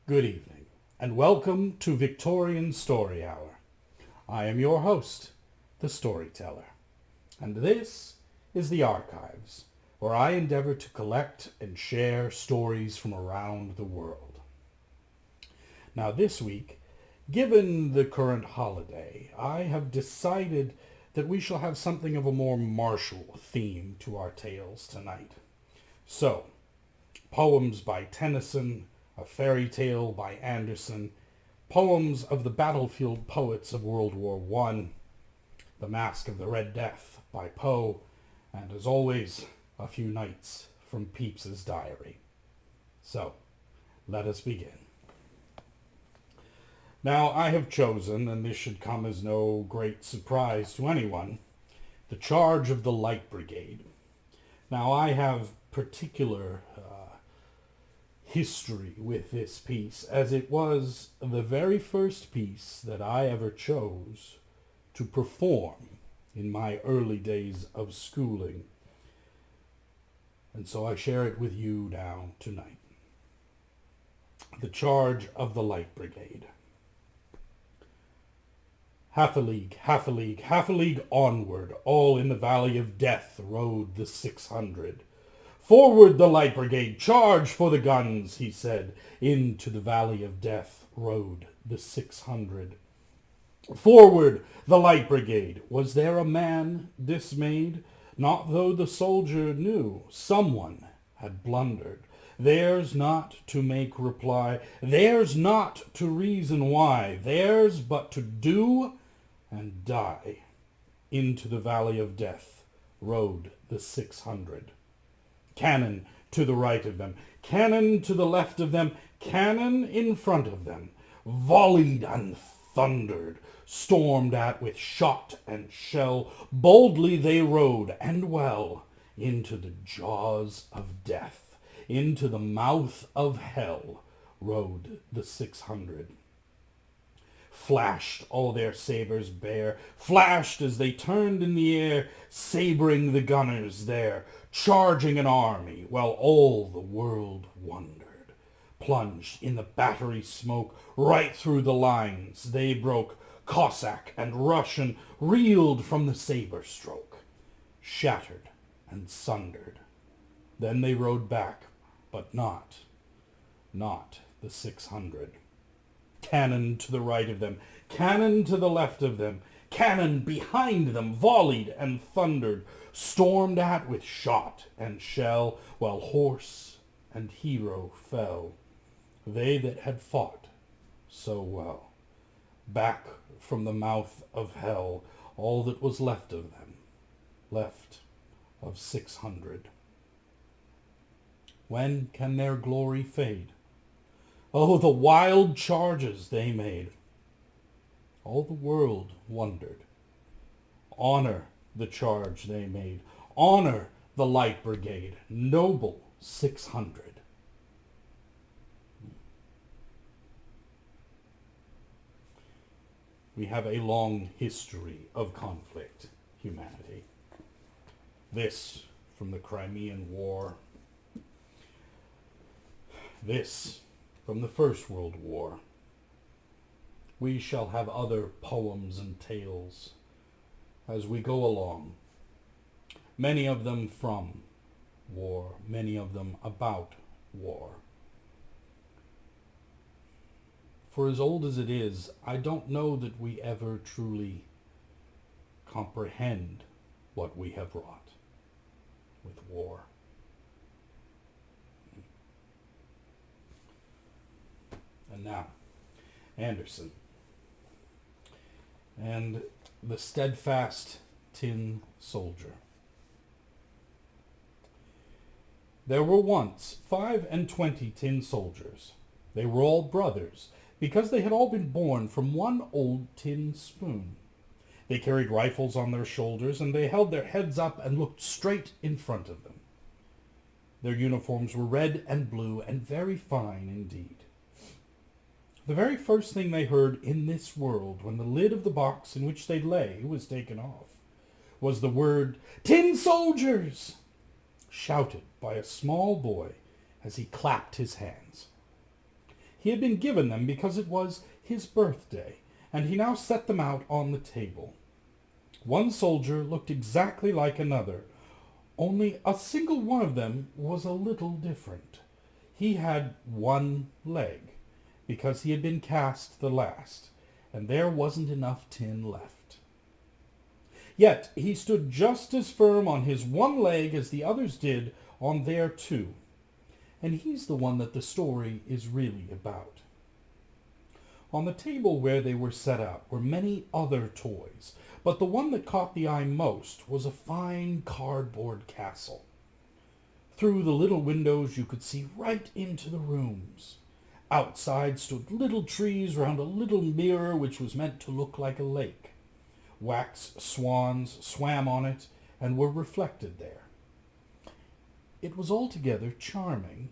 Good evening, and welcome to Victorian Story Hour. I am your host, the Storyteller, and this is the Archives, where I endeavor to collect and share stories from around the world. Now this week, given the current holiday, I have decided that we shall have something of a more martial theme to our tales tonight. So, poems by Tennyson, a fairy tale by Andersen, poems of the battlefield poets of World War I, The Masque of the Red Death by Poe, and as always, a few nights from Pepys's diary. So, let us begin. Now, I have chosen, and this should come as no great surprise to anyone, the charge of the Light Brigade. Now, I have particular history with this piece, as it was the very first piece that I ever chose to perform in my early days of schooling. And so I share it with you now tonight. The Charge of the Light Brigade. Half a league, half a league, half a league onward, all in the valley of death rode the 600. Forward the Light Brigade, charge for the guns, he said. Into the valley of death rode the 600. Forward the Light Brigade. Was there a man dismayed? Not though the soldier knew someone had blundered. Theirs not to make reply, theirs not to reason why, theirs but to do and die. Into the valley of death rode the 600. Cannon to the right of them, cannon to the left of them, cannon in front of them, volleyed and thundered, stormed at with shot and shell, boldly they rode, and well, into the jaws of death, into the mouth of hell, rode the 600. Flashed all their sabres bare, flashed as they turned in the air, sabring the gunners there, charging an army, while all the world wondered. Plunged in the battery smoke, right through the lines they broke, Cossack and Russian reeled from the sabre stroke, shattered and sundered. Then they rode back, but not the 600. Cannon to the right of them, cannon to the left of them, cannon behind them volleyed and thundered, stormed at with shot and shell, while horse and hero fell, they that had fought so well. Back from the mouth of hell, all that was left of them, left of 600. When can their glory fade? Oh, the wild charges they made! All the world wondered. Honor the charge they made. Honor the Light Brigade, noble 600. We have a long history of conflict, humanity. This from the Crimean War. This from the First World War. We shall have other poems and tales as we go along. Many of them from war, many of them about war. For as old as it is, I don't know that we ever truly comprehend what we have wrought with war. And now, Andersen and the Steadfast Tin Soldier. There were once 25 tin soldiers. They were all brothers, because they had all been born from one old tin spoon. They carried rifles on their shoulders, and they held their heads up and looked straight in front of them. Their uniforms were red and blue, and very fine indeed. The very first thing they heard in this world, when the lid of the box in which they lay was taken off, was the word, "Tin soldiers!" shouted by a small boy as he clapped his hands. He had been given them because it was his birthday, and he now set them out on the table. One soldier looked exactly like another, only a single one of them was a little different. He had one leg, because he had been cast the last, and there wasn't enough tin left. Yet he stood just as firm on his one leg as the others did on their two, and he's the one that the story is really about. On the table where they were set out were many other toys, but the one that caught the eye most was a fine cardboard castle. Through the little windows you could see right into the rooms. Outside stood little trees round a little mirror which was meant to look like a lake. Wax swans swam on it and were reflected there. It was altogether charming.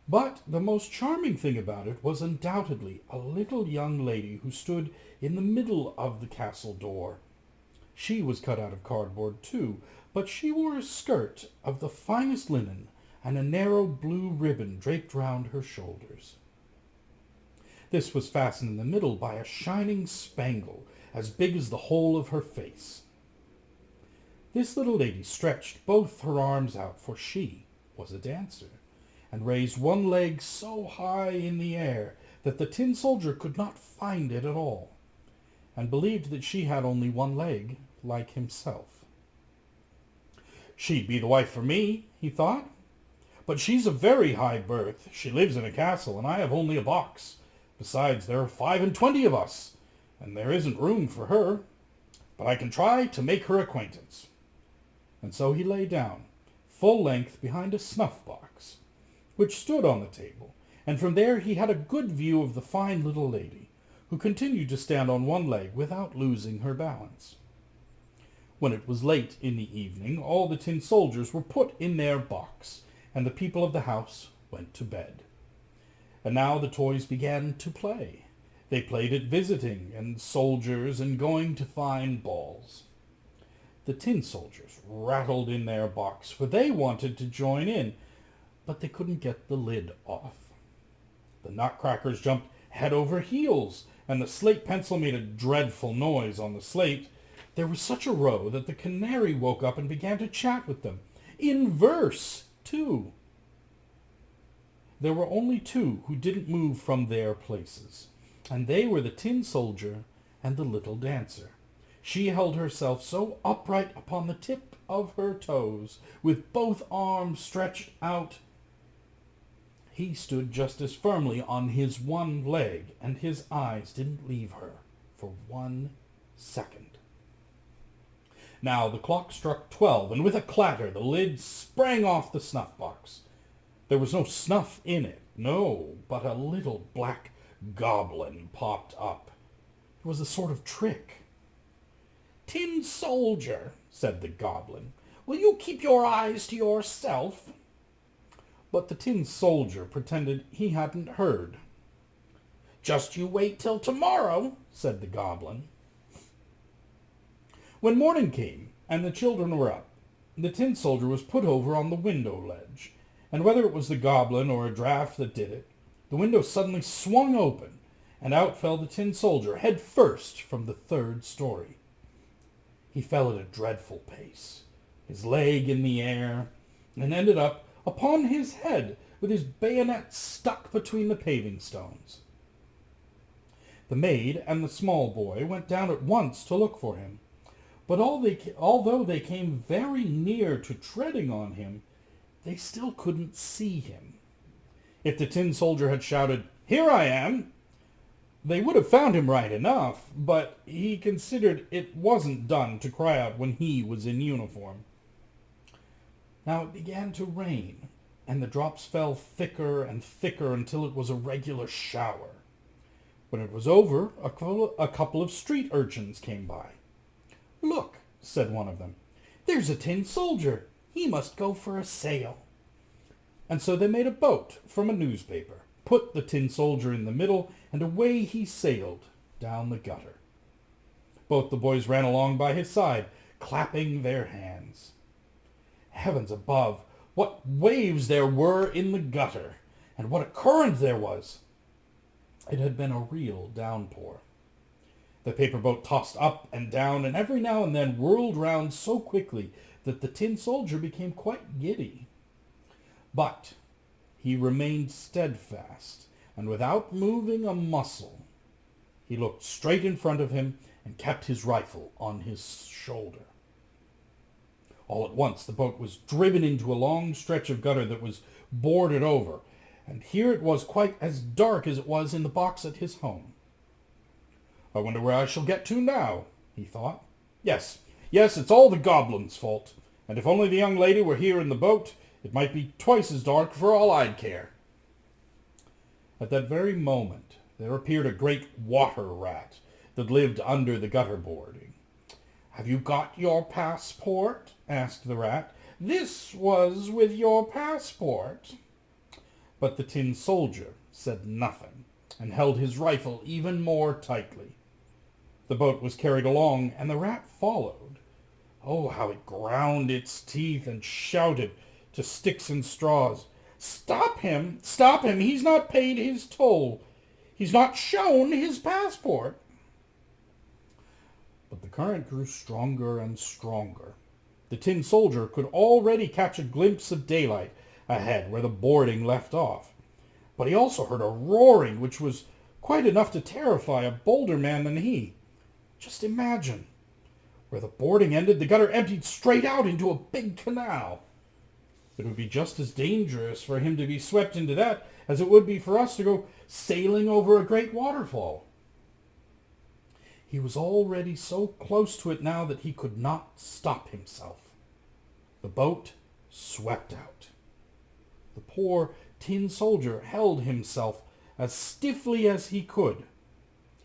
But the most charming thing about it was undoubtedly a little young lady who stood in the middle of the castle door. She was cut out of cardboard too, but she wore a skirt of the finest linen and a narrow blue ribbon draped round her shoulders. This was fastened in the middle by a shining spangle as big as the whole of her face. This little lady stretched both her arms out, for she was a dancer, and raised one leg so high in the air that the tin soldier could not find it at all, and believed that she had only one leg, like himself. She'd be the wife for me, he thought, but she's of very high birth. She lives in a castle, and I have only a box. Besides, there are 25 of us, and there isn't room for her. But I can try to make her acquaintance. And so he lay down, full length, behind a snuff-box, which stood on the table, and from there he had a good view of the fine little lady, who continued to stand on one leg without losing her balance. When it was late in the evening, all the tin soldiers were put in their box, and the people of the house went to bed. And now the toys began to play. They played at visiting, and soldiers, and going to fine balls. The tin soldiers rattled in their box, for they wanted to join in, but they couldn't get the lid off. The nutcrackers jumped head over heels, and the slate pencil made a dreadful noise on the slate. There was such a row that the canary woke up and began to chat with them, in verse, too. There were only two who didn't move from their places, and they were the tin soldier and the little dancer. She held herself so upright upon the tip of her toes, with both arms stretched out. He stood just as firmly on his one leg, and his eyes didn't leave her for 1 second. Now the clock struck 12, and with a clatter the lid sprang off the snuff-box. There was no snuff in it, no, but a little black goblin popped up. It was a sort of trick. "Tin soldier," said the goblin, "will you keep your eyes to yourself?" But the tin soldier pretended he hadn't heard. "Just you wait till tomorrow," said the goblin. When morning came, and the children were up, the tin soldier was put over on the window ledge, and whether it was the goblin or a draught that did it, the window suddenly swung open, and out fell the tin soldier, head first, from the 3rd story. He fell at a dreadful pace, his leg in the air, and ended up upon his head, with his bayonet stuck between the paving stones. The maid and the small boy went down at once to look for him, but although they came very near to treading on him, they still couldn't see him. If the tin soldier had shouted, "Here I am," they would have found him right enough, but he considered it wasn't done to cry out when he was in uniform. Now it began to rain, and the drops fell thicker and thicker until it was a regular shower. When it was over, a couple of street urchins came by. "Look," said one of them, "there's a tin soldier. He must go for a sail." And so they made a boat from a newspaper, put the tin soldier in the middle, and away he sailed down the gutter. Both the boys ran along by his side, clapping their hands. Heavens above, what waves there were in the gutter, and what a current there was! It had been a real downpour. The paper boat tossed up and down, and every now and then whirled round so quickly that the tin soldier became quite giddy. But he remained steadfast, and without moving a muscle, he looked straight in front of him and kept his rifle on his shoulder. All at once the boat was driven into a long stretch of gutter that was boarded over, and here it was quite as dark as it was in the box at his home. "I wonder where I shall get to now," he thought. Yes, it's all the goblin's fault, and if only the young lady were here in the boat, it might be twice as dark for all I'd care." At that very moment there appeared a great water rat that lived under the gutter boarding. "Have you got your passport?" asked the rat. "This was with your passport." But the tin soldier said nothing, and held his rifle even more tightly. The boat was carried along, and the rat followed. Oh, how it ground its teeth and shouted to sticks and straws. "Stop him! Stop him! He's not paid his toll! He's not shown his passport!" But the current grew stronger and stronger. The tin soldier could already catch a glimpse of daylight ahead where the boarding left off. But he also heard a roaring which was quite enough to terrify a bolder man than he. Just imagine. Where the boarding ended, the gutter emptied straight out into a big canal. It would be just as dangerous for him to be swept into that as it would be for us to go sailing over a great waterfall. He was already so close to it now that he could not stop himself. The boat swept out. The poor tin soldier held himself as stiffly as he could.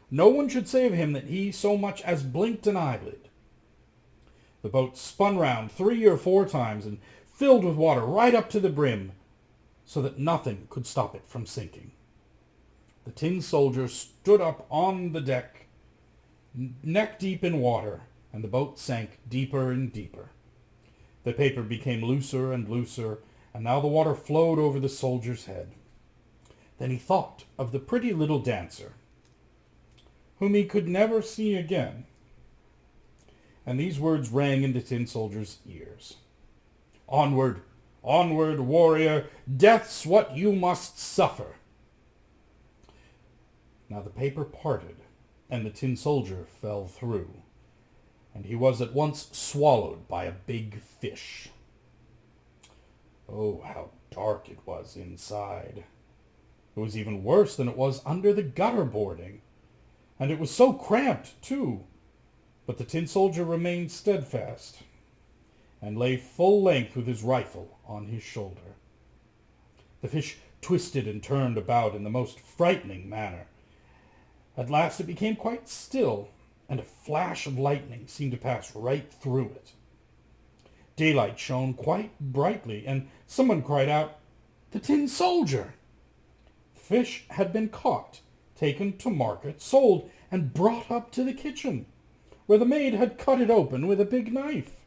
No one should say of him that he so much as blinked an eyelid. The boat spun round 3 or 4 times and filled with water right up to the brim, so that nothing could stop it from sinking. The tin soldier stood up on the deck, neck deep in water, and the boat sank deeper and deeper. The paper became looser and looser, and now the water flowed over the soldier's head. Then he thought of the pretty little dancer, whom he could never see again, and these words rang in the tin soldier's ears. "Onward, onward, warrior, death's what you must suffer." Now the paper parted, and the tin soldier fell through, and he was at once swallowed by a big fish. Oh, how dark it was inside. It was even worse than it was under the gutter boarding, and it was so cramped, too. But the tin soldier remained steadfast, and lay full length with his rifle on his shoulder. The fish twisted and turned about in the most frightening manner. At last it became quite still, and a flash of lightning seemed to pass right through it. Daylight shone quite brightly, and someone cried out, "The tin soldier!" The fish had been caught, taken to market, sold, and brought up to the kitchen, where the maid had cut it open with a big knife.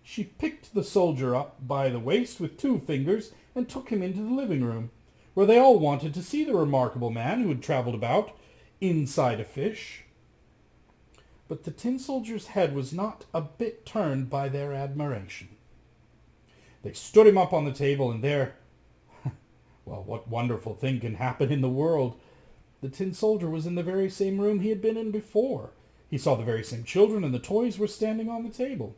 She picked the soldier up by the waist with 2 fingers and took him into the living room, where they all wanted to see the remarkable man who had travelled about inside a fish. But the tin soldier's head was not a bit turned by their admiration. They stood him up on the table, and there, well, what wonderful thing can happen in the world? The tin soldier was in the very same room he had been in before. He saw the very same children, and the toys were standing on the table.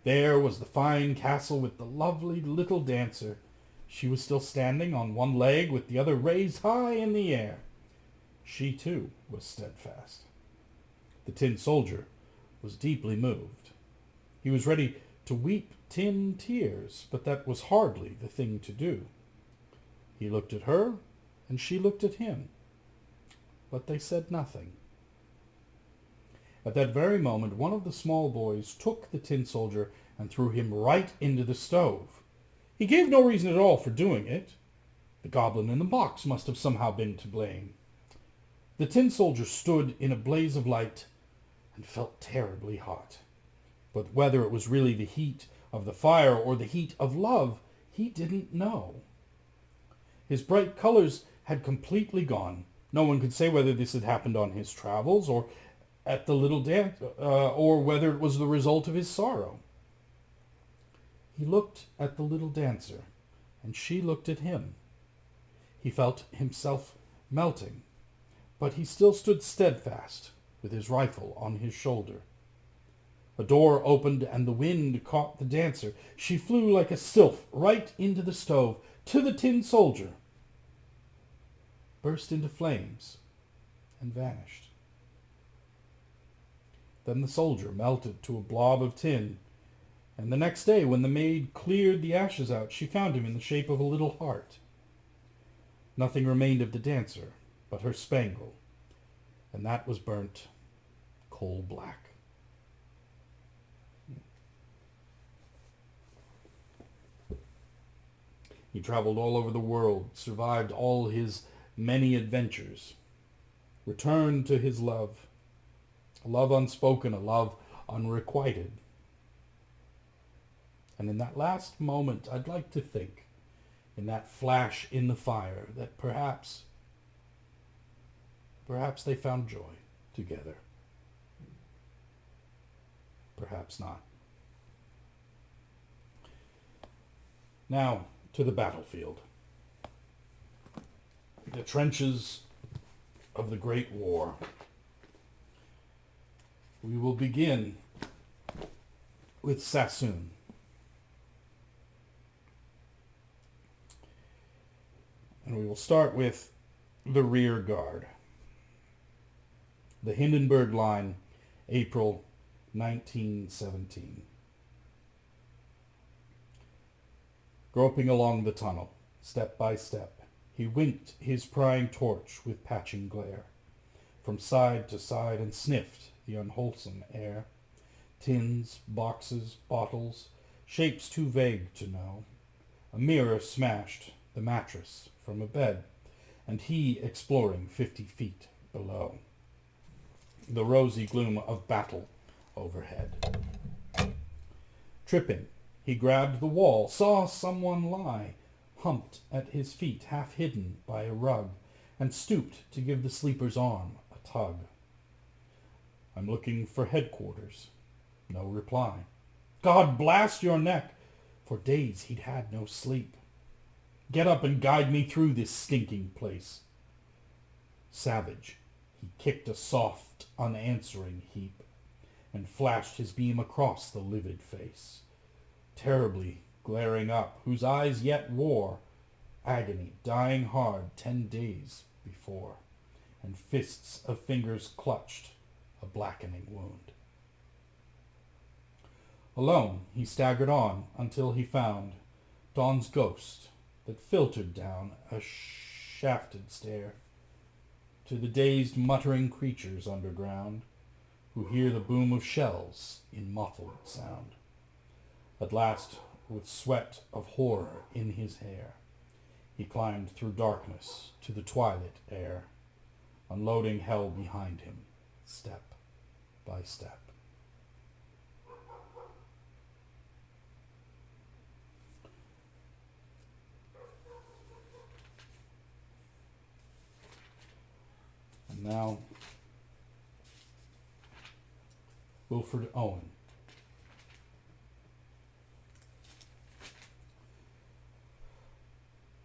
There was the fine castle with the lovely little dancer. She was still standing on one leg with the other raised high in the air. She, too, was steadfast. The tin soldier was deeply moved. He was ready to weep tin tears, but that was hardly the thing to do. He looked at her, and she looked at him, but they said nothing. At that very moment, one of the small boys took the tin soldier and threw him right into the stove. He gave no reason at all for doing it. The goblin in the box must have somehow been to blame. The tin soldier stood in a blaze of light and felt terribly hot. But whether it was really the heat of the fire or the heat of love, he didn't know. His bright colors had completely gone. No one could say whether this had happened on his travels or at the little dance, or whether it was the result of his sorrow. He looked at the little dancer, and she looked at him. He felt himself melting, but he still stood steadfast, with his rifle on his shoulder. A door opened, and the wind caught the dancer. She flew like a sylph right into the stove, to the tin soldier, burst into flames, and vanished. Then the soldier melted to a blob of tin, and the next day, when the maid cleared the ashes out, she found him in the shape of a little heart. Nothing remained of the dancer but her spangle, and that was burnt coal black. He traveled all over the world, survived all his many adventures, returned to his love, a love unspoken, a love unrequited. And in that last moment, I'd like to think, in that flash in the fire, that perhaps they found joy together. Perhaps not. Now, to the battlefield. The trenches of the Great War. We will begin with Sassoon. And we will start with the rear guard. The Hindenburg Line, April 1917. Groping along the tunnel, step by step, he winked his prying torch with patching glare, from side to side, and sniffed the unwholesome air. Tins, boxes, bottles, shapes too vague to know. A mirror smashed the mattress from a bed, and he exploring 50 feet below. The rosy gloom of battle overhead. Tripping, he grabbed the wall, saw someone lie, humped at his feet, half hidden by a rug, and stooped to give the sleeper's arm a tug. I'm looking for headquarters. No reply. God blast your neck! For days he'd had no sleep. Get up and guide me through this stinking place. Savage, he kicked a soft, unanswering heap, and flashed his beam across the livid face, terribly glaring up, whose eyes yet wore agony, dying hard 10 days before, and fists of fingers clutched a blackening wound. Alone, he staggered on until he found dawn's ghost that filtered down a shafted stair to the dazed, muttering creatures underground, who hear the boom of shells in muffled sound. At last, with sweat of horror in his hair, he climbed through darkness to the twilit air, unloading hell behind him, step by step. And now, Wilfred Owen.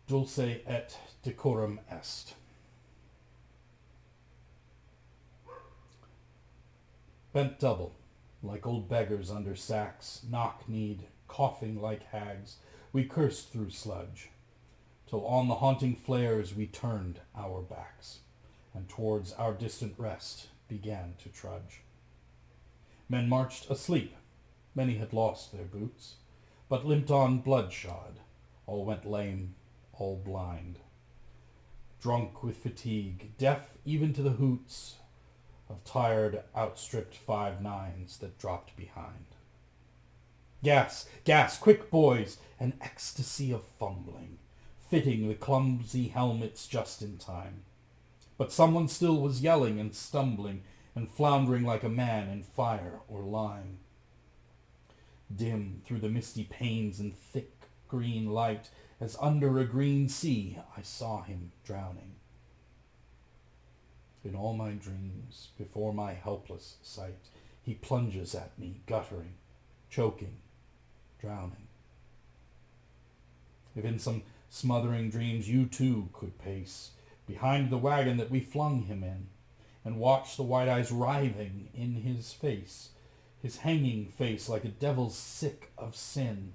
Dulce et Decorum est. Bent double, like old beggars under sacks, knock-kneed, coughing like hags, we cursed through sludge, till on the haunting flares we turned our backs, and towards our distant rest began to trudge. Men marched asleep, many had lost their boots, but limped on bloodshod, all went lame, all blind, drunk with fatigue, deaf even to the hoots of tired, outstripped 5-9s that dropped behind. Gas, gas, quick boys, an ecstasy of fumbling, fitting the clumsy helmets just in time. But someone still was yelling and stumbling and floundering like a man in fire or lime. Dim through the misty panes and thick green light, as under a green sea I saw him drowning. In all my dreams, before my helpless sight, he plunges at me, guttering, choking, drowning. If in some smothering dreams you too could pace behind the wagon that we flung him in, and watch the white eyes writhing in his face, his hanging face like a devil's sick of sin,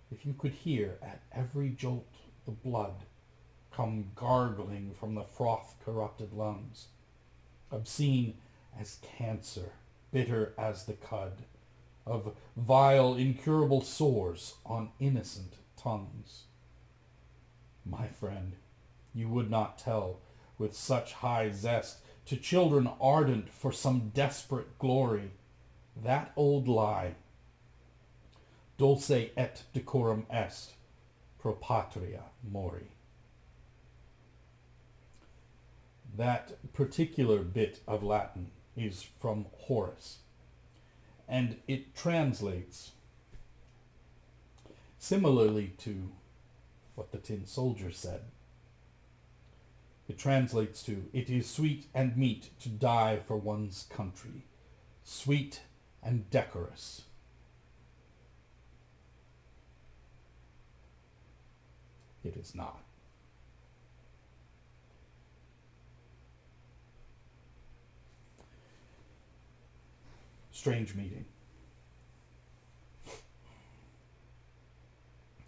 if you could hear at every jolt the blood come gargling from the froth-corrupted lungs, obscene as cancer, bitter as the cud of vile, incurable sores on innocent tongues. My friend, you would not tell with such high zest to children ardent for some desperate glory that old lie, Dulce et decorum est, pro patria mori. That particular bit of Latin is from Horace, and it translates similarly to what the tin soldier said. It translates to, "It is sweet and meet to die for one's country, sweet and decorous." It is not. Strange meeting.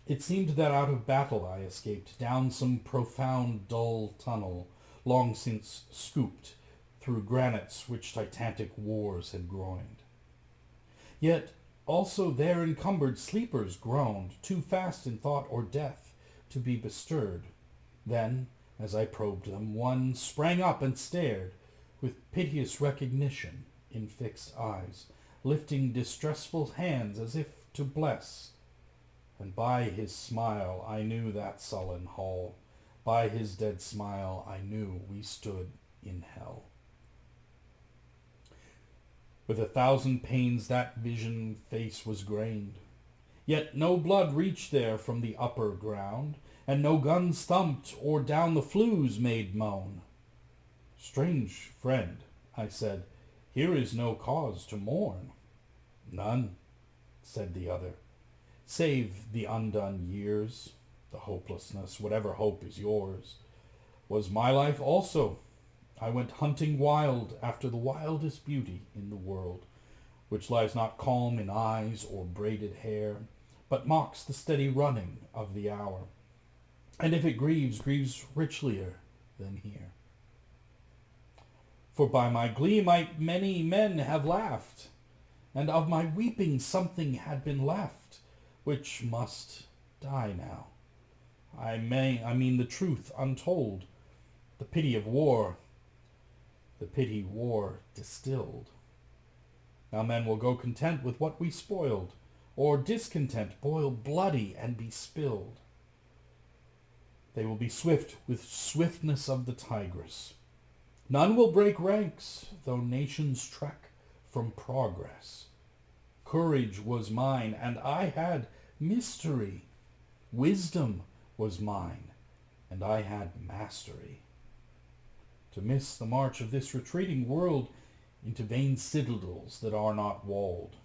It seemed that out of battle I escaped down some profound, dull tunnel, long since scooped through granites which titanic wars had groined. Yet also there encumbered sleepers groaned, too fast in thought or death to be bestirred. Then, as I probed them, one sprang up and stared, with piteous recognition in fixed eyes, lifting distressful hands as if to bless. And by his smile I knew that sullen hall. By his dead smile I knew we stood in hell. With 1,000 pains that vision face was grained. Yet no blood reached there from the upper ground, and no guns thumped or down the flues made moan. "Strange friend," I said, "here is no cause to mourn." "None," said the other, "save the undone years, the hopelessness, whatever hope is yours, was my life also. I went hunting wild after the wildest beauty in the world, which lies not calm in eyes or braided hair, but mocks the steady running of the hour, and if it grieves, grieves richlier than here. For by my glee might many men have laughed, and of my weeping something had been left, which must die now. I mean the truth untold, the pity of war, the pity war distilled. Now men will go content with what we spoiled, or discontent boil bloody and be spilled. They will be swift with swiftness of the tigress. None will break ranks, though nations trek from progress. Courage was mine, and I had mystery. Wisdom was mine, and I had mastery. To miss the march of this retreating world into vain citadels that are not walled.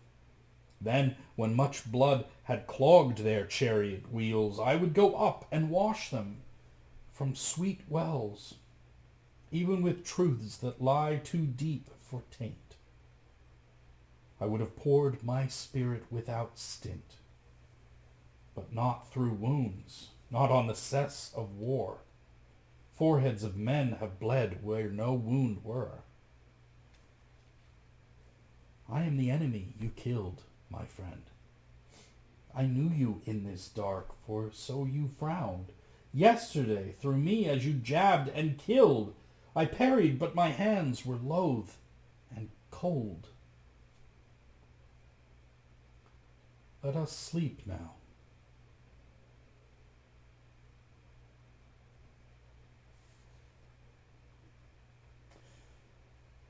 Then, when much blood had clogged their chariot wheels, I would go up and wash them from sweet wells, even with truths that lie too deep for taint. I would have poured my spirit without stint, but not through wounds, not on the cess of war. Foreheads of men have bled where no wound were. I am the enemy you killed, my friend. I knew you in this dark, for so you frowned. Yesterday, through me as you jabbed and killed, I parried, but my hands were loath and cold. Let us sleep now.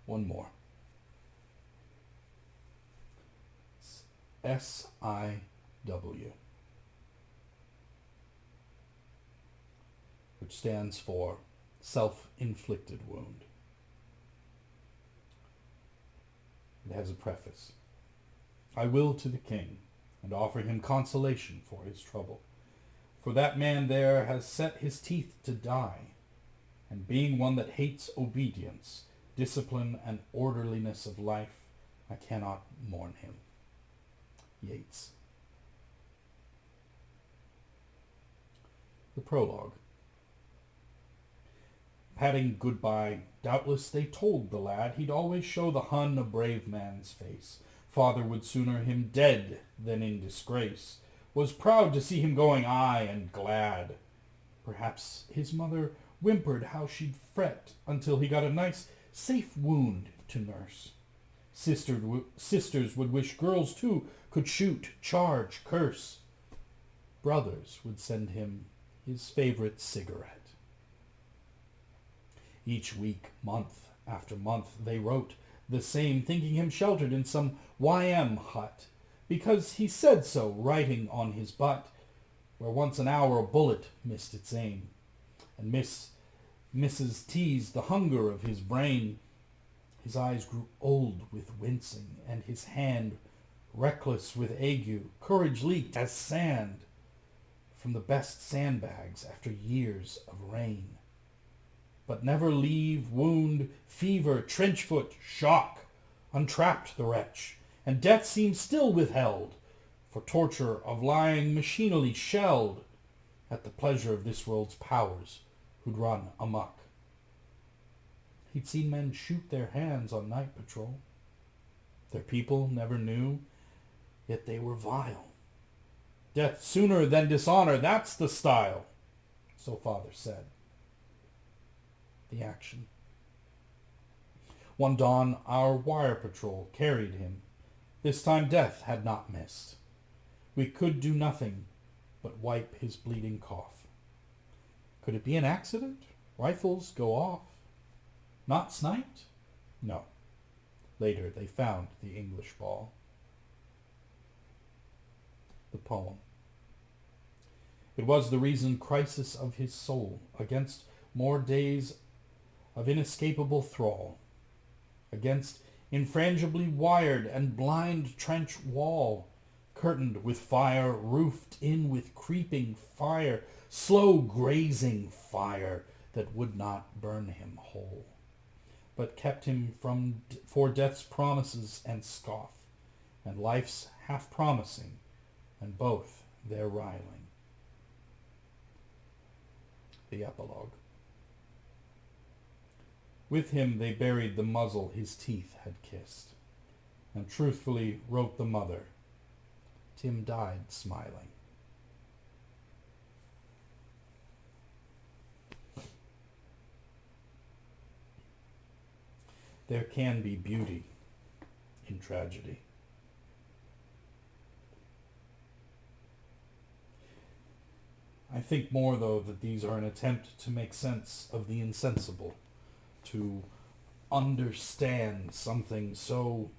One more. SIW, which stands for self-inflicted wound. It has a preface. I will to the king, and offer him consolation for his trouble. For that man there has set his teeth to die, and being one that hates obedience, discipline, and orderliness of life, I cannot mourn him. Yeats. The prologue. Patting goodbye, doubtless they told the lad he'd always show the Hun a brave man's face. Father would sooner him dead than in disgrace. Was proud to see him going, aye, and glad. Perhaps his mother whimpered how she'd fret until he got a nice, safe wound to nurse. Sisters would wish girls, too, could shoot, charge, curse. Brothers would send him his favorite cigarette. Each week, month after month, they wrote the same, thinking him sheltered in some YM hut, because he said so, writing on his butt, where once an hour a bullet missed its aim. And Mrs. teased the hunger of his brain. His eyes grew old with wincing, and his hand, reckless with ague, courage leaked as sand from the best sandbags after years of rain. But never leave, wound, fever, trenchfoot, shock, untrapped the wretch, and death seemed still withheld, for torture of lying machinally shelled at the pleasure of this world's powers who'd run amok. He'd seen men shoot their hands on night patrol. Their people never knew, yet they were vile. Death sooner than dishonor, that's the style, so father said. The action. One dawn our wire patrol carried him. This time death had not missed. We could do nothing but wipe his bleeding cough. Could it be an accident? Rifles go off. Not sniped? No. Later they found the English ball. The poem. It was the reason crisis of his soul, against more days of inescapable thrall, against infrangibly wired and blind trench wall, curtained with fire, roofed in with creeping fire, slow grazing fire that would not burn him whole, but kept him for death's promises and scoff, and life's half-promising, and both their riling. The epilogue. With him they buried the muzzle his teeth had kissed, and truthfully wrote the mother, Tim died smiling. There can be beauty in tragedy. I think more, though, that these are an attempt to make sense of the insensible, to understand something so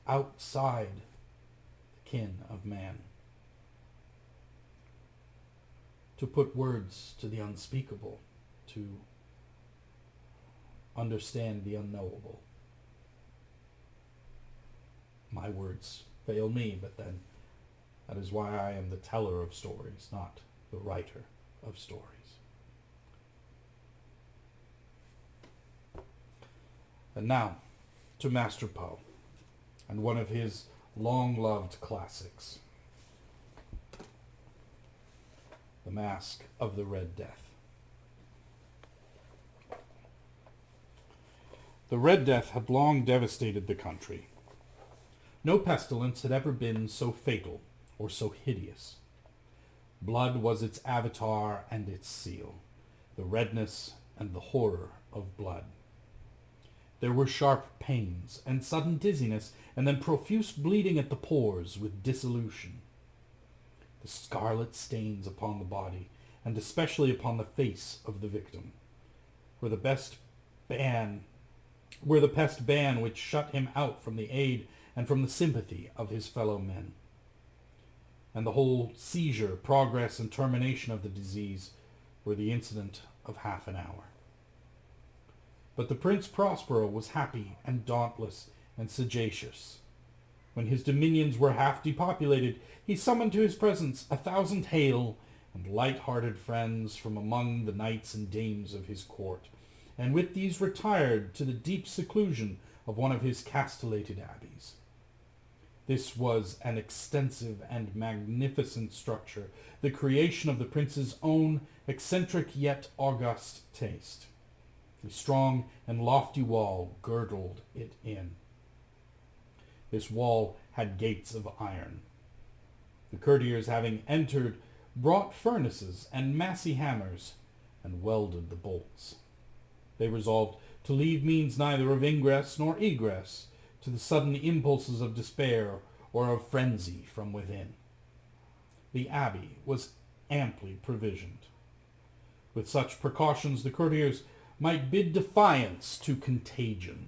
outside the kin of man, to put words to the unspeakable, to understand the unknowable. My words fail me, but then that is why I am the teller of stories, not the writer of stories. And now, to Master Poe, and one of his long-loved classics, The Masque of the Red Death. The Red Death had long devastated the country. No pestilence had ever been so fatal or so hideous. Blood was its avatar and its seal, the redness and the horror of blood. There were sharp pains and sudden dizziness, and then profuse bleeding at the pores with dissolution. The scarlet stains upon the body, and especially upon the face of the victim, were the pest ban which shut him out from the aid and from the sympathy of his fellow men. And the whole seizure, progress, and termination of the disease were the incident of half an hour. But the Prince Prospero was happy and dauntless and sagacious. When his dominions were half depopulated, he summoned to his presence 1,000 hale and light-hearted friends from among the knights and dames of his court, and with these retired to the deep seclusion of one of his castellated abbeys. This was an extensive and magnificent structure, the creation of the prince's own eccentric yet august taste. A strong and lofty wall girdled it in. This wall had gates of iron. The courtiers, having entered, brought furnaces and massy hammers, and welded the bolts. They resolved to leave means neither of ingress nor egress to the sudden impulses of despair or of frenzy from within. The abbey was amply provisioned. With such precautions, the courtiers might bid defiance to contagion.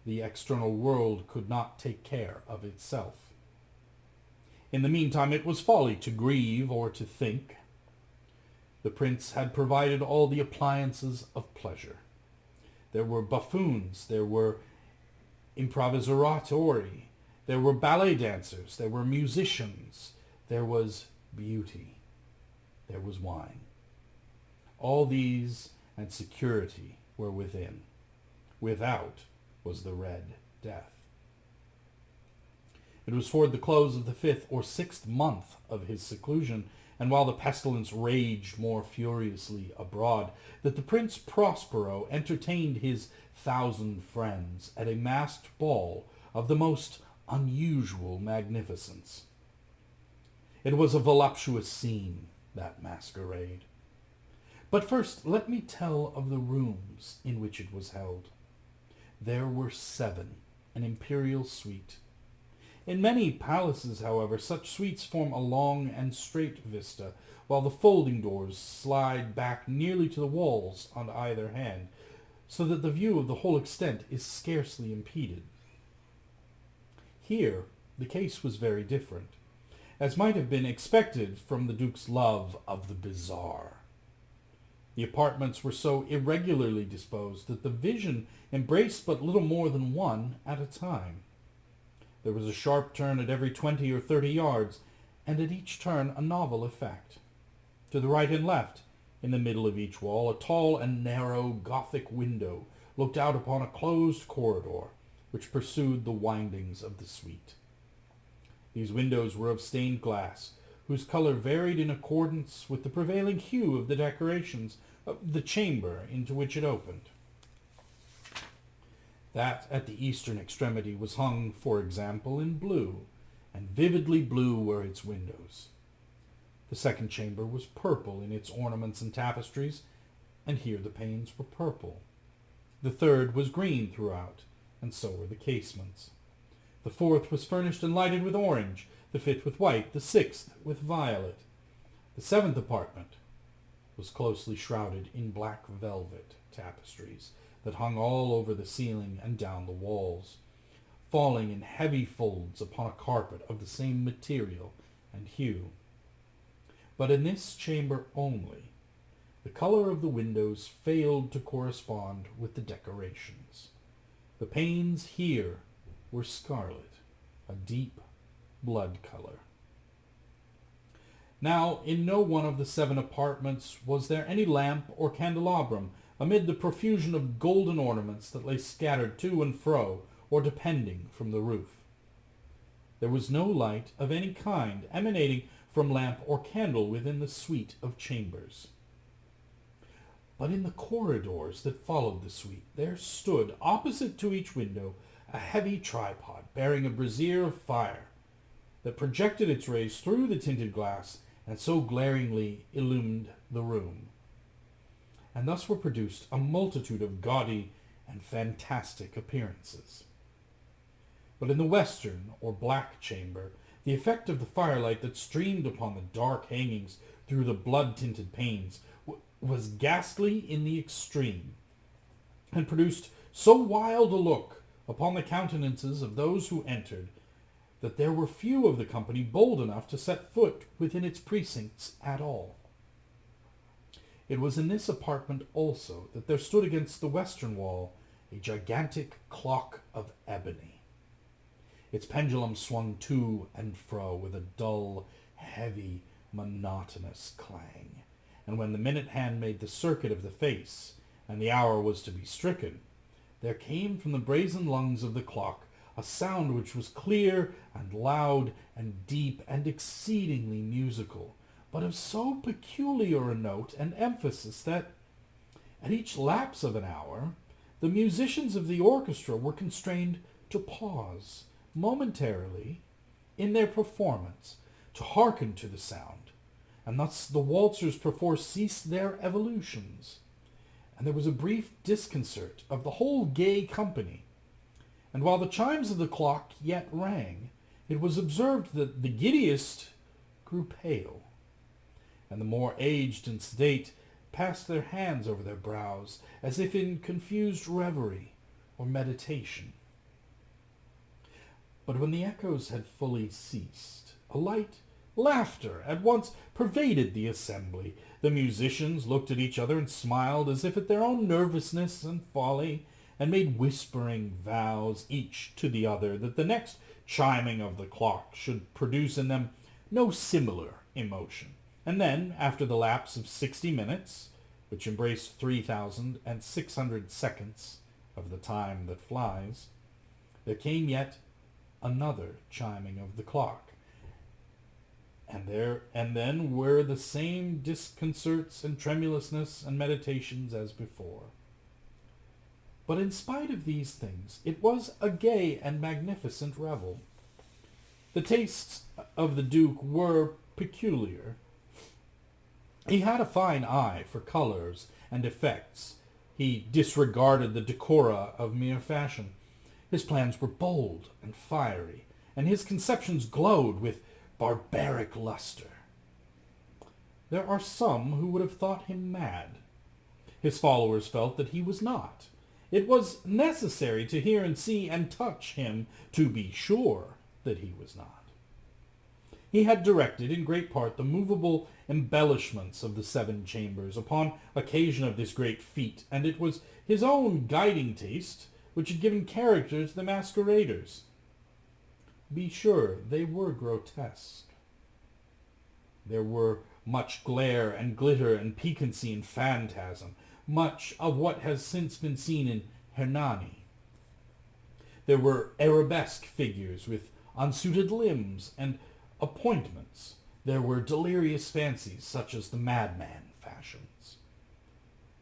The external world could not take care of itself. In the meantime, it was folly to grieve or to think. The prince had provided all the appliances of pleasure. There were buffoons, there were improvisatori, there were ballet dancers, there were musicians, there was beauty, there was wine. All these and security were within. Without was the Red Death. It was toward the close of the 5th or 6th month of his seclusion, and while the pestilence raged more furiously abroad, that the Prince Prospero entertained his 1,000 friends at a masked ball of the most unusual magnificence. It was a voluptuous scene, that masquerade. But first let me tell of the rooms in which it was held. There were 7, an imperial suite. In many palaces, however, such suites form a long and straight vista, while the folding doors slide back nearly to the walls on either hand, so that the view of the whole extent is scarcely impeded. Here the case was very different, as might have been expected from the Duke's love of the bizarre. The apartments were so irregularly disposed that the vision embraced but little more than one at a time. There was a sharp turn at every 20 or 30 yards, and at each turn a novel effect. To the right and left, in the middle of each wall, a tall and narrow Gothic window looked out upon a closed corridor, which pursued the windings of the suite. These windows were of stained glass, whose color varied in accordance with the prevailing hue of the decorations of the chamber into which it opened. That at the eastern extremity was hung, for example, in blue, and vividly blue were its windows. The second chamber was purple in its ornaments and tapestries, and here the panes were purple. The third was green throughout, and so were the casements. The fourth was furnished and lighted with orange, the 5th with white, the 6th with violet. The 7th apartment was closely shrouded in black velvet tapestries that hung all over the ceiling and down the walls, falling in heavy folds upon a carpet of the same material and hue. But in this chamber only, the color of the windows failed to correspond with the decorations. The panes here were scarlet, a deep blood color. Now, in no one of the 7 apartments was there any lamp or candelabrum amid the profusion of golden ornaments that lay scattered to and fro or depending from the roof. There was no light of any kind emanating from lamp or candle within the suite of chambers. But in the corridors that followed the suite there stood, opposite to each window, a heavy tripod bearing a brazier of fire that projected its rays through the tinted glass and so glaringly illumined the room. And thus were produced a multitude of gaudy and fantastic appearances. But in the western or black chamber, the effect of the firelight that streamed upon the dark hangings through the blood-tinted panes was ghastly in the extreme, and produced so wild a look upon the countenances of those who entered, that there were few of the company bold enough to set foot within its precincts at all. It was in this apartment also that there stood against the western wall a gigantic clock of ebony. Its pendulum swung to and fro with a dull, heavy, monotonous clang, and when the minute hand made the circuit of the face, and the hour was to be stricken, there came from the brazen lungs of the clock a sound which was clear and loud and deep and exceedingly musical, but of so peculiar a note and emphasis that, at each lapse of an hour, the musicians of the orchestra were constrained to pause momentarily in their performance to hearken to the sound, and thus the waltzers perforce ceased their evolutions, and there was a brief disconcert of the whole gay company. And while the chimes of the clock yet rang, it was observed that the giddiest grew pale, and the more aged and sedate passed their hands over their brows, as if in confused reverie or meditation. But when the echoes had fully ceased, a light laughter at once pervaded the assembly. The musicians looked at each other and smiled as if at their own nervousness and folly, and made whispering vows each to the other that the next chiming of the clock should produce in them no similar emotion. And then, after the lapse of 60 minutes, which embraced 3,600 seconds of the time that flies, there came yet another chiming of the clock, and then were the same disconcerts and tremulousness and meditations as before. But in spite of these things, it was a gay and magnificent revel. The tastes of the Duke were peculiar. He had a fine eye for colors and effects. He disregarded the decora of mere fashion. His plans were bold and fiery, and his conceptions glowed with barbaric luster. There are some who would have thought him mad. His followers felt that he was not. It was necessary to hear and see and touch him to be sure that he was not. He had directed in great part the movable embellishments of the 7 chambers upon occasion of this great feat, and it was his own guiding taste which had given character to the masqueraders. Be sure they were grotesque. There were much glare and glitter and piquancy and phantasm, much of what has since been seen in Hernani. There were arabesque figures with unsuited limbs and appointments. There were delirious fancies such as the madman fashions.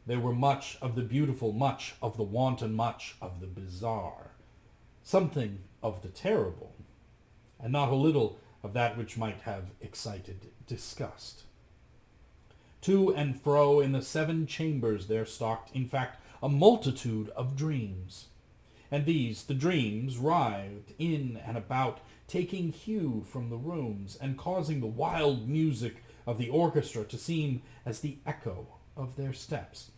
There were much of the beautiful, much of the wanton, much of the bizarre, something of the terrible, and not a little of that which might have excited disgust. To and fro in the 7 chambers there stalked, in fact, a multitude of dreams. And these, the dreams, writhed in and about, taking hue from the rooms, and causing the wild music of the orchestra to seem as the echo of their steps.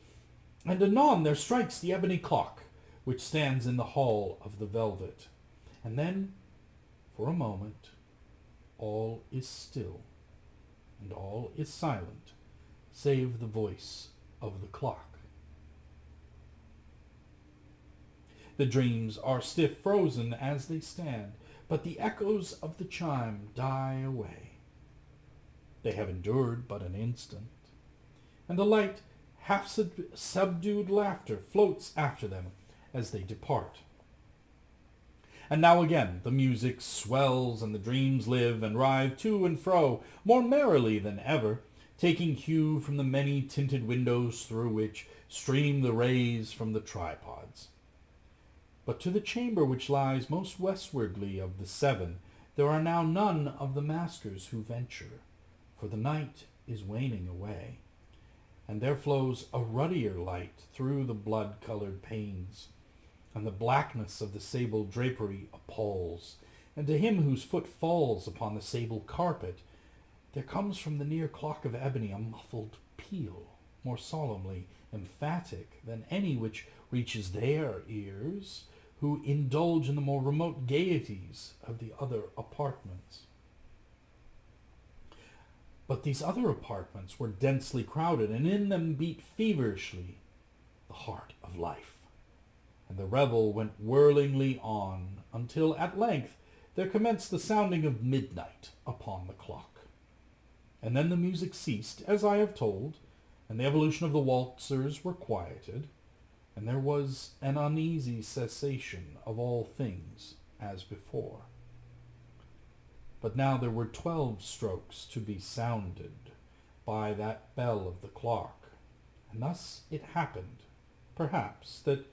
And anon there strikes the ebony clock, which stands in the hall of the velvet. And then, for a moment, all is still, and all is silent, save the voice of the clock. The dreams are stiff frozen as they stand, but the echoes of the chime die away. They have endured but an instant, and a light, half-subdued laughter floats after them as they depart. And now again the music swells, and the dreams live and writhe to and fro more merrily than ever, taking hue from the many tinted windows through which stream the rays from the tripods. But to the chamber which lies most westwardly of the 7, there are now none of the maskers who venture, for the night is waning away, and there flows a ruddier light through the blood-colored panes, and the blackness of the sable drapery appalls, and to him whose foot falls upon the sable carpet, there comes from the near clock of ebony a muffled peal, more solemnly emphatic than any which reaches their ears, who indulge in the more remote gaieties of the other apartments. But these other apartments were densely crowded, and in them beat feverishly the heart of life. And the revel went whirlingly on, until at length there commenced the sounding of midnight upon the clock. And then the music ceased, as I have told, and the evolution of the waltzers were quieted, and there was an uneasy cessation of all things as before. But now there were 12 strokes to be sounded by that bell of the clock, and thus it happened, perhaps, that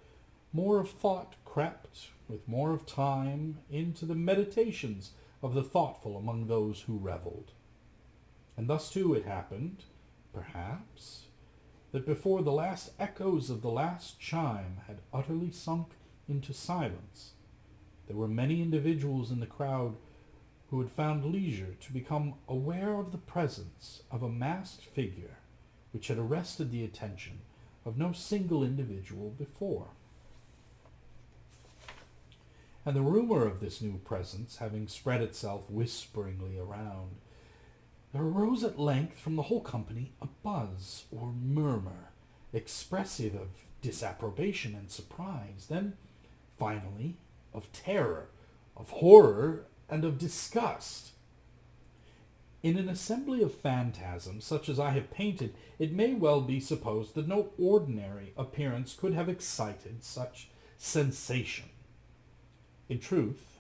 more of thought crept, with more of time, into the meditations of the thoughtful among those who revelled. And thus too it happened, perhaps, that before the last echoes of the last chime had utterly sunk into silence, there were many individuals in the crowd who had found leisure to become aware of the presence of a masked figure which had arrested the attention of no single individual before. And the rumor of this new presence having spread itself whisperingly around, there arose at length from the whole company a buzz or murmur, expressive of disapprobation and surprise, then, finally, of terror, of horror, and of disgust. In an assembly of phantasms such as I have painted, it may well be supposed that no ordinary appearance could have excited such sensation. In truth,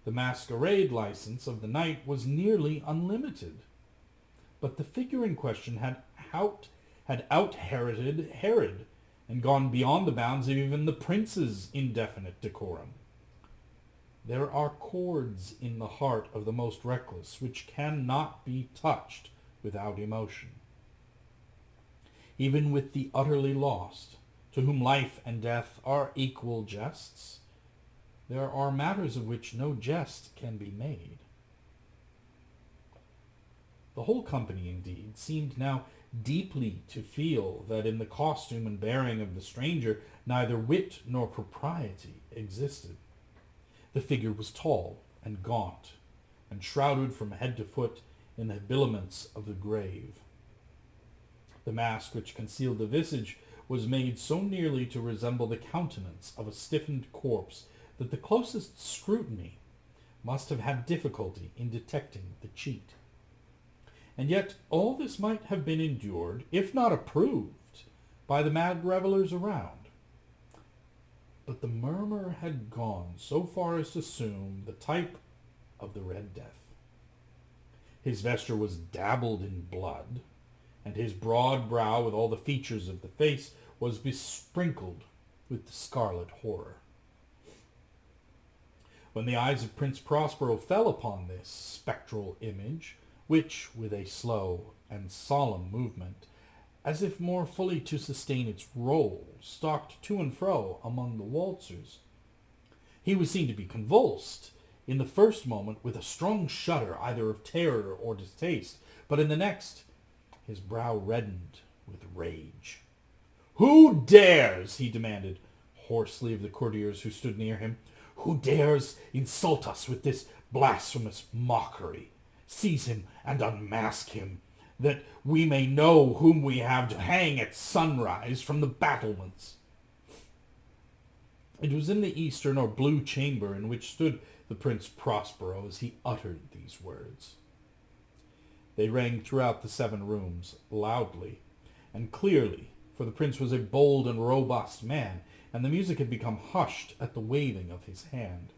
the masquerade license of the night was nearly unlimited, but the figure in question had out-Heroded Herod, and gone beyond the bounds of even the prince's indefinite decorum. There are chords in the heart of the most reckless which cannot be touched without emotion. Even with the utterly lost, to whom life and death are equal jests, there are matters of which no jest can be made. The whole company, indeed, seemed now deeply to feel that in the costume and bearing of the stranger neither wit nor propriety existed. The figure was tall and gaunt, and shrouded from head to foot in the habiliments of the grave. The mask which concealed the visage was made so nearly to resemble the countenance of a stiffened corpse that the closest scrutiny must have had difficulty in detecting the cheat. And yet all this might have been endured, if not approved, by the mad revellers around. But the murmur had gone so far as to assume the type of the Red Death. His vesture was dabbled in blood, and his broad brow, with all the features of the face, was besprinkled with the scarlet horror. When the eyes of Prince Prospero fell upon this spectral image, which, with a slow and solemn movement, as if more fully to sustain its rôle, stalked to and fro among the waltzers, he was seen to be convulsed, in the first moment with a strong shudder either of terror or distaste, but in the next his brow reddened with rage. "Who dares," he demanded hoarsely of the courtiers who stood near him, "who dares insult us with this blasphemous mockery? Seize him and unmask him, that we may know whom we have to hang at sunrise from the battlements." It was in the eastern or blue chamber in which stood the Prince Prospero as he uttered these words. They rang throughout the 7 rooms, loudly and clearly, for the prince was a bold and robust man, and the music had become hushed at the waving of his hand.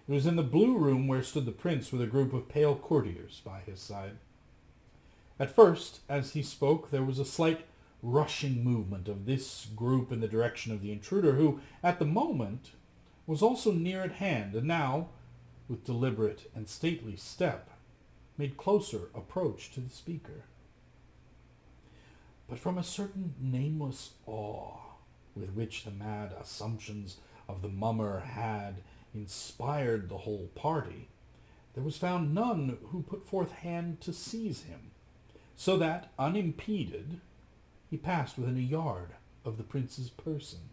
It was in the blue room where stood the prince with a group of pale courtiers by his side. At first, as he spoke, there was a slight rushing movement of this group in the direction of the intruder, who, at the moment, was also near at hand, and now, with deliberate and stately step, made closer approach to the speaker. But from a certain nameless awe with which the mad assumptions of the mummer had inspired the whole party, there was found none who put forth hand to seize him, so that, unimpeded, he passed within a yard of the prince's person,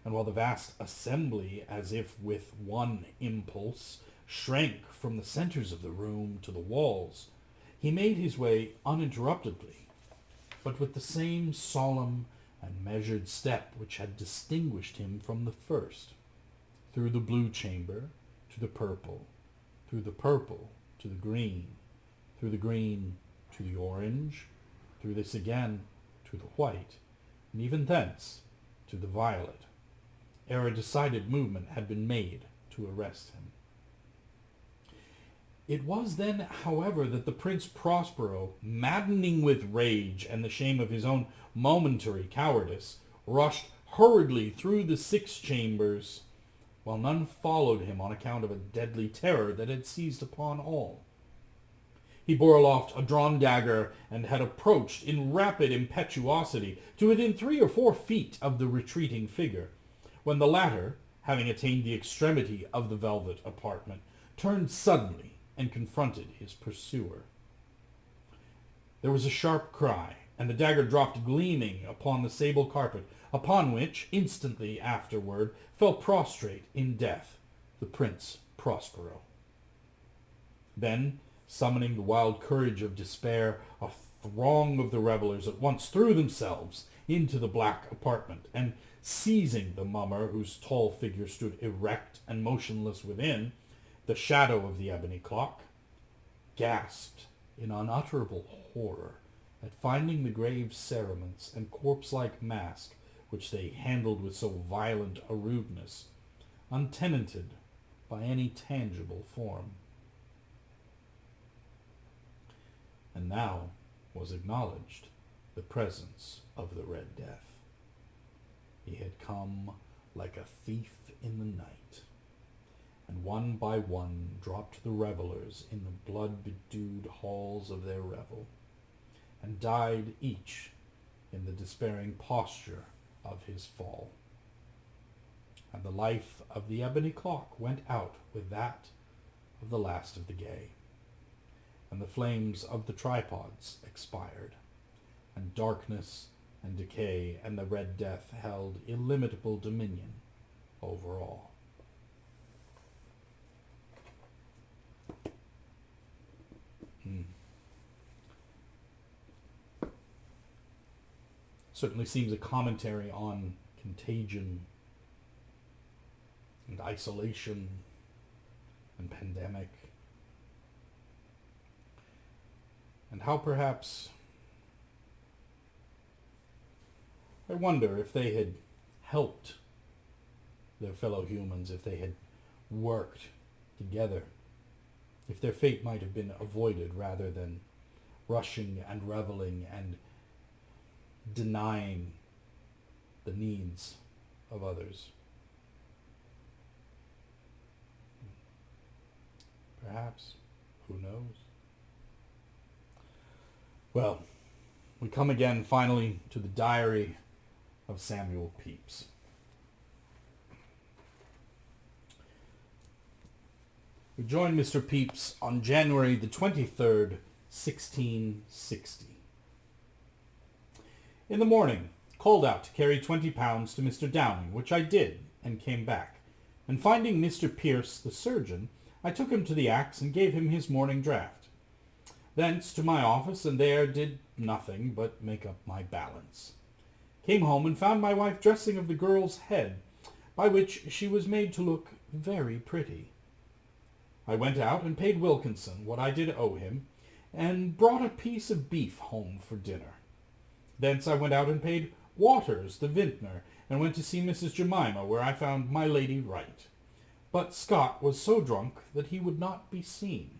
and while the vast assembly, as if with one impulse, shrank from the centres of the room to the walls, He made his way uninterruptedly, but with the same solemn and measured step which had distinguished him from the first, through the blue chamber to the purple, through the purple to the green, through the green to the orange, through this again to the white, and even thence to the violet, ere a decided movement had been made to arrest him. It was then, however, that the Prince Prospero, maddening with rage and the shame of his own momentary cowardice, rushed hurriedly through the 6 chambers, while none followed him on account of a deadly terror that had seized upon all. He bore aloft a drawn dagger, and had approached in rapid impetuosity to within 3 or 4 feet of the retreating figure, when the latter, having attained the extremity of the velvet apartment, turned suddenly and confronted his pursuer. There was a sharp cry, and the dagger dropped gleaming upon the sable carpet, upon which, instantly afterward, fell prostrate in death the Prince Prospero. Then, summoning the wild courage of despair, a throng of the revellers at once threw themselves into the black apartment, and seizing the mummer, whose tall figure stood erect and motionless within the shadow of the ebony clock, gasped in unutterable horror at finding the grave cerements and corpse-like mask which they handled with so violent a rudeness, untenanted by any tangible form. And now was acknowledged the presence of the Red Death. He had come like a thief in the night, and one by one dropped the revellers in the blood-bedewed halls of their revel, and died each in the despairing posture of his fall. And the life of the ebony clock went out with that of the last of the gay, and the flames of the tripods expired, and darkness and decay and the Red Death held illimitable dominion over all. Certainly seems a commentary on contagion and isolation and pandemic, and how perhaps, I wonder if they had helped their fellow humans, if they had worked together, if their fate might have been avoided rather than rushing and reveling and denying the needs of others. Perhaps. Who knows? Well, we come again finally to the diary of Samuel Pepys. We joined Mr. Pepys on January the 23rd, 1660. In the morning, called out to carry 20 pounds to Mr. Downing, which I did, and came back. And finding Mr. Pierce, the surgeon, I took him to the axe and gave him his morning draught. Thence to my office, and there did nothing but make up my balance. Came home and found my wife dressing of the girl's head, by which she was made to look very pretty. I went out and paid Wilkinson what I did owe him, and brought a piece of beef home for dinner. Thence I went out and paid Waters, the vintner, and went to see Mrs. Jemima, where I found my lady right. But Scott was so drunk that he would not be seen.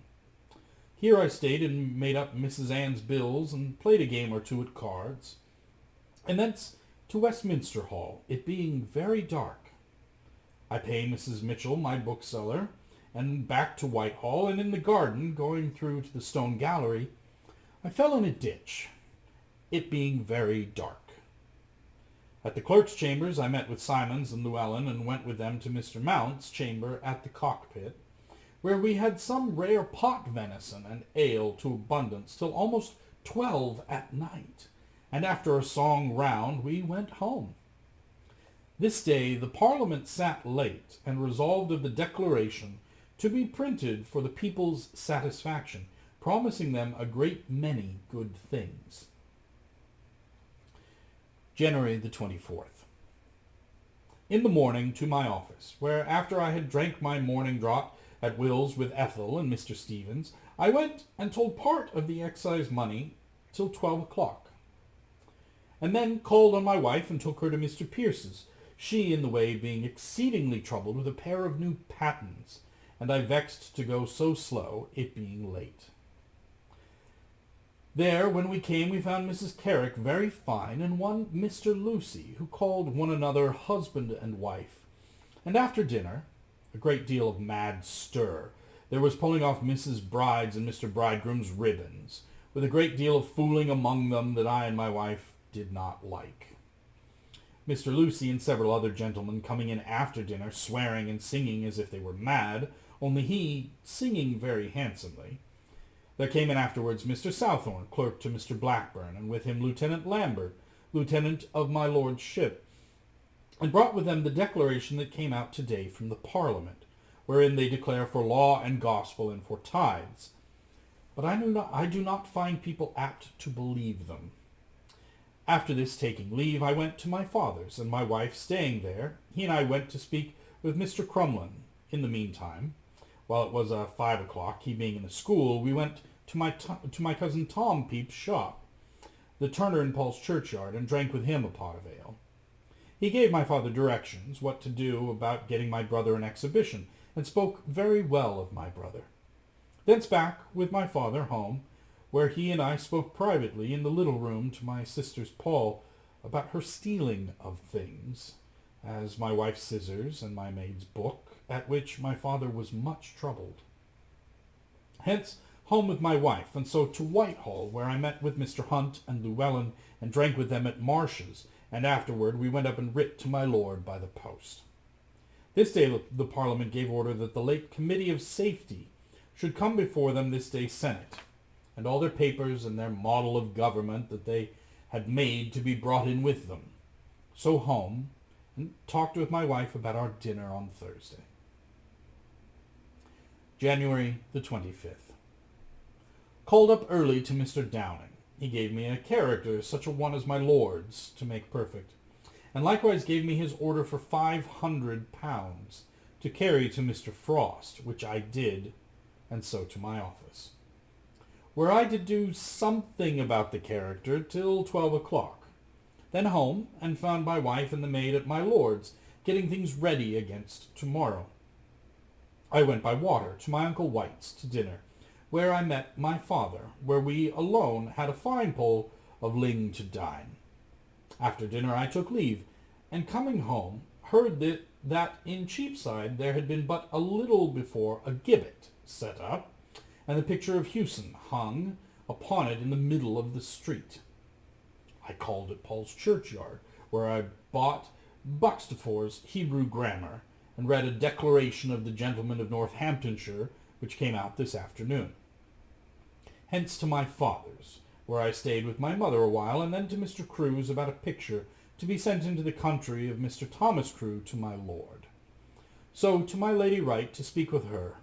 Here I stayed and made up Mrs. Ann's bills, and played a game or two at cards, and thence to Westminster Hall, it being very dark. I pay Mrs. Mitchell, my bookseller, and back to Whitehall, and in the garden, going through to the stone gallery, I fell in a ditch, it being very dark. At the clerk's chambers I met with Simons and Llewellyn, and went with them to Mr. Mount's chamber at the cockpit, where we had some rare pot venison and ale to abundance till almost 12 at night, and after a song round we went home. This day the Parliament sat late, and resolved of the Declaration to be printed for the people's satisfaction, promising them a great many good things. January the 24th. In the morning to my office, where after I had drank my morning draught at Will's with Ethel and Mr. Stevens, I went and told part of the excise money till 12 o'clock, and then called on my wife and took her to Mr. Pierce's, she in the way being exceedingly troubled with a pair of new pattens, and I vexed to go so slow, it being late. There, when we came, we found Mrs. Carrick very fine, and one Mr. Lucy, who called one another husband and wife. And after dinner, a great deal of mad stir. There was pulling off Mrs. Bride's and Mr. Bridegroom's ribbons, with a great deal of fooling among them that I and my wife did not like. Mr. Lucy and several other gentlemen coming in after dinner, swearing and singing as if they were mad, only he singing very handsomely. There came in afterwards Mr. Southorn, clerk to Mr. Blackburn, and with him Lieutenant Lambert, lieutenant of my lord's ship, and brought with them the declaration that came out today from the Parliament, wherein they declare for law and gospel and for tithes. But I do not find people apt to believe them. After this taking leave, I went to my father's, and my wife staying there, he and I went to speak with Mr. Crumlin. In the meantime, while it was 5 o'clock, he being in the school, we went to my cousin Tom Pepys' shop, the turner in Paul's churchyard, and drank with him a pot of ale. He gave my father directions what to do about getting my brother an exhibition, and spoke very well of my brother. Thence back with my father home, where he and I spoke privately in the little room to my sister's Paul about her stealing of things, as my wife's scissors and my maid's book, at which my father was much troubled. Hence home with my wife, and so to Whitehall, where I met with Mr. Hunt and Llewellyn, and drank with them at Marsh's, and afterward we went up and writ to my lord by the post. This day the Parliament gave order that the late Committee of Safety should come before them this day Senate, and all their papers and their model of government that they had made to be brought in with them. So home, and talked with my wife about our dinner on Thursday. January the 25th. Called up early to Mr. Downing. He gave me a character, such a one as my lord's, to make perfect, and likewise gave me his order for £500 to carry to Mr. Frost, which I did, and so to my office, where I did do something about the character till 12 o'clock. Then home, and found my wife and the maid at my lord's, getting things ready against tomorrow. I went by water to my uncle White's to dinner, where I met my father, where we alone had a fine pull of ling to dine. After dinner I took leave, and coming home, heard that in Cheapside there had been but a little before a gibbet set up, and the picture of Hewson hung upon it in the middle of the street. I called at Paul's churchyard, where I bought Buxtefour's Hebrew grammar, and read a declaration of the gentlemen of Northamptonshire, which came out this afternoon. Hence to my father's, where I stayed with my mother a while, and then to Mr. Crewe's about a picture to be sent into the country of Mr. Thomas Crewe to my lord. So to my Lady Wright to speak with her,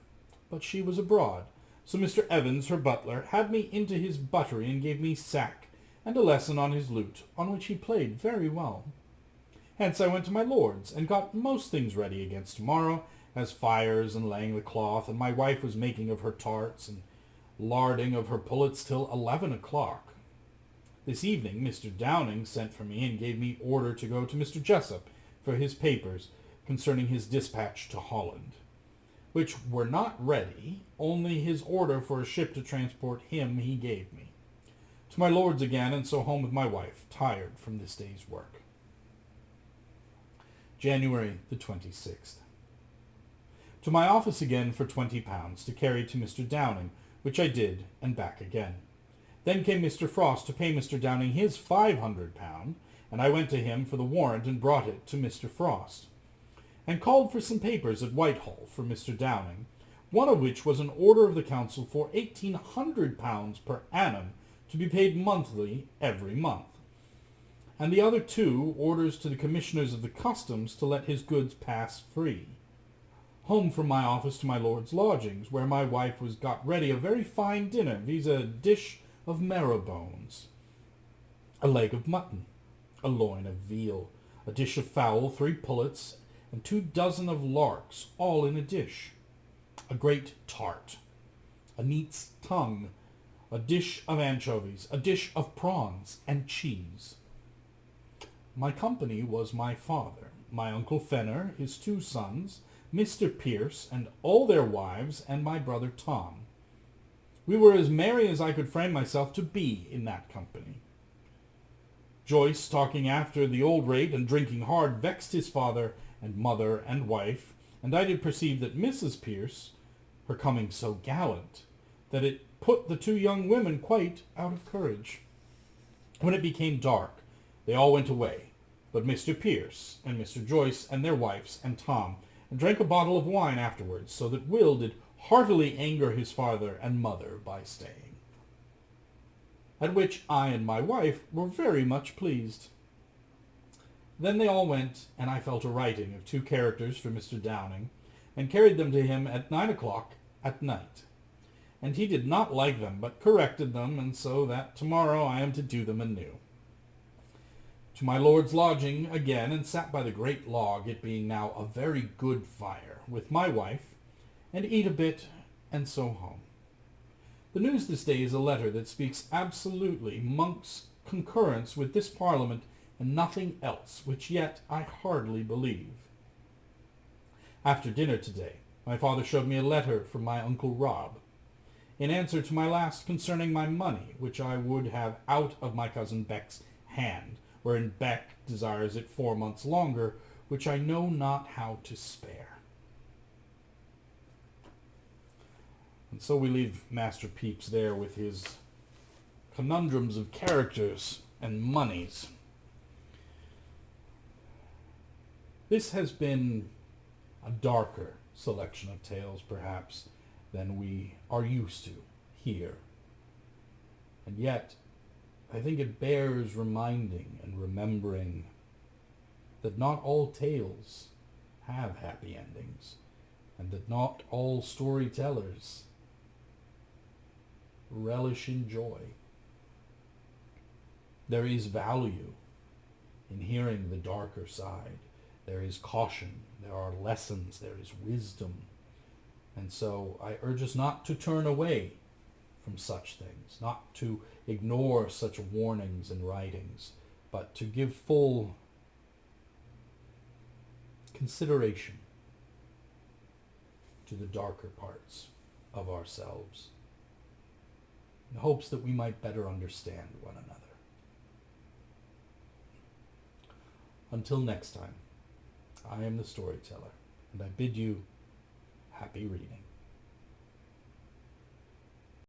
but she was abroad. So Mr. Evans, her butler, had me into his buttery and gave me sack and a lesson on his lute, on which he played very well. Hence I went to my lord's, and got most things ready against tomorrow, as fires and laying the cloth, and my wife was making of her tarts and larding of her pullets till 11 o'clock. This evening Mr. Downing sent for me and gave me order to go to Mr. Jessup for his papers concerning his dispatch to Holland, which were not ready, only his order for a ship to transport him he gave me. To my lord's again, and so home with my wife, tired from this day's work. January the 26th. To my office again for £20 to carry to Mr. Downing, which I did, and back again. Then came Mr. Frost to pay Mr. Downing his £500, and I went to him for the warrant and brought it to Mr. Frost, and called for some papers at Whitehall for Mr. Downing, one of which was an order of the council for £1,800 per annum to be paid monthly every month, and the other two orders to the commissioners of the customs to let his goods pass free. home from my office to my lord's lodgings, where my wife was got ready a very fine dinner, viz. A dish of marrow bones, a leg of mutton, a loin of veal, a dish of fowl, 3 pullets, and 2 dozen of larks, all in a dish, a great tart, a neat's tongue, a dish of anchovies, a dish of prawns, and cheese. My company was my father, my uncle Fenner, his 2 sons, Mr. Pierce, and all their wives, and my brother Tom. We were as merry as I could frame myself to be in that company. Joyce, talking after the old rate and drinking hard, vexed his father and mother and wife, and I did perceive that Mrs. Pierce, her coming so gallant, that it put the 2 young women quite out of courage. When it became dark, they all went away, but Mr. Pierce and Mr. Joyce and their wives and Tom, and drank a bottle of wine afterwards, so that Will did heartily anger his father and mother by staying. At which I and my wife were very much pleased. Then they all went, and I fell to writing of 2 characters for Mr. Downing, and carried them to him at 9 o'clock at night. And he did not like them, but corrected them, and so that tomorrow I am to do them anew. To my lord's lodging again, and sat by the great log, it being now a very good fire, with my wife, and eat a bit, and so home. The news this day is a letter that speaks absolutely Monk's concurrence with this Parliament and nothing else, which yet I hardly believe. After dinner today, my father showed me a letter from my uncle Rob, in answer to my last concerning my money, which I would have out of my cousin Beck's hand, wherein Beck desires it 4 months longer, which I know not how to spare. And so we leave Master Pepys there with his conundrums of characters and monies. This has been a darker selection of tales, perhaps, than we are used to here. And yet, I think it bears reminding and remembering that not all tales have happy endings, and that not all storytellers relish in joy. There is value in hearing the darker side. There is caution, there are lessons, there is wisdom. And so I urge us not to turn away from such things, not to ignore such warnings and writings, but to give full consideration to the darker parts of ourselves, in hopes that we might better understand one another. Until next time, I am the storyteller, and I bid you happy reading.